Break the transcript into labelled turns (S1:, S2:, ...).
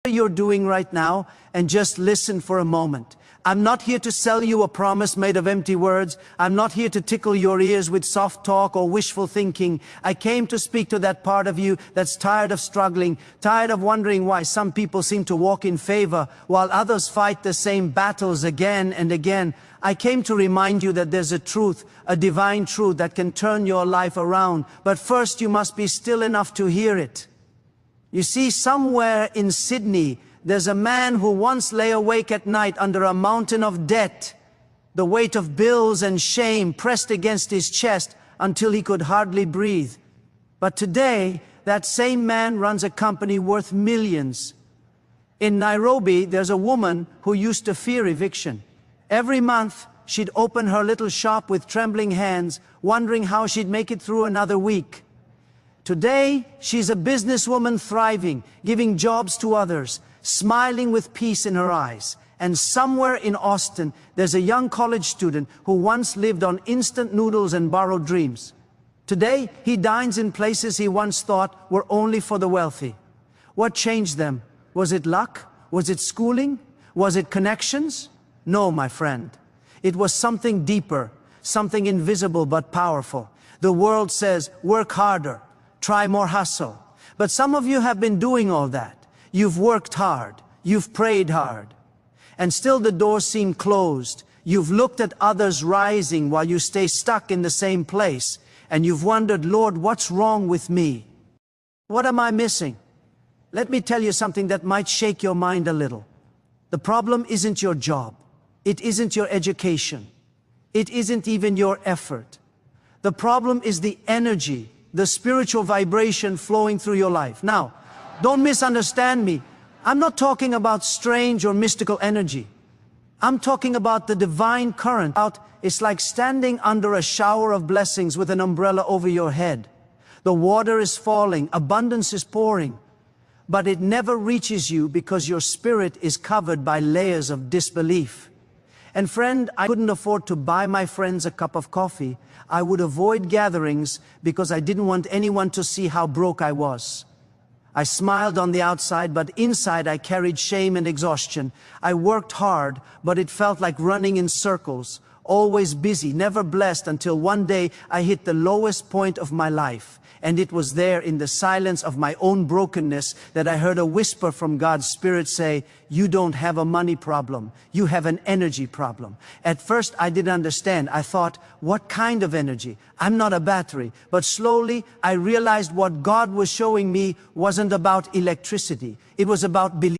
S1: you're doing right now and just listen for a moment. I'm not here to sell you a promise made of empty words. I'm not here to tickle your ears with soft talk or wishful thinking. I came to speak to that part of you that's tired of struggling, tired of wondering why some people seem to walk in favor while others fight the same battles again and again. I came to remind you that there's a truth, a divine truth that can turn your life around. But first you must be still enough to hear it. You see, somewhere in Sydney, there's a man who once lay awake at night under a mountain of debt, the weight of bills and shame pressed against his chest until he could hardly breathe. But today, that same man runs a company worth millions. In Nairobi, there's a woman who used to fear eviction. Every month, she'd open her little shop with trembling hands, wondering how she'd make it through another week. Today, she's a businesswoman thriving, giving jobs to others, smiling with peace in her eyes. And somewhere in Austin, there's a young college student who once lived on instant noodles and borrowed dreams. Today, he dines in places he once thought were only for the wealthy. What changed them? Was it luck? Was it schooling? Was it connections? No, my friend. It was something deeper, something invisible but powerful. The world says, work harder, try more hustle. But some of you have been doing all that. You've worked hard, you've prayed hard, and still the doors seem closed. You've looked at others rising while you stay stuck in the same place, and you've wondered, Lord, what's wrong with me? What am I missing? Let me tell you something that might shake your mind a little. The problem isn't your job. It isn't your education. It isn't even your effort. The problem is the energy, the spiritual vibration flowing through your life. Now, don't misunderstand me. I'm not talking about strange or mystical energy. I'm talking about the divine current. It's like standing under a shower of blessings with an umbrella over your head. The water is falling, abundance is pouring, but it never reaches you because your spirit is covered by layers of disbelief. And friend, I couldn't afford to buy my friends a cup of coffee. I would avoid gatherings because I didn't want anyone to see how broke I was. I smiled on the outside, but inside I carried shame and exhaustion. I worked hard, but it felt like running in circles, always busy, never blessed, until one day I hit the lowest point of my life. And it was there in the silence of my own brokenness that I heard a whisper from God's Spirit say, you don't have a money problem, you have an energy problem. At first I didn't understand. I thought, what kind of energy? I'm not a battery. But slowly I realized what God was showing me wasn't about electricity. It was about belief.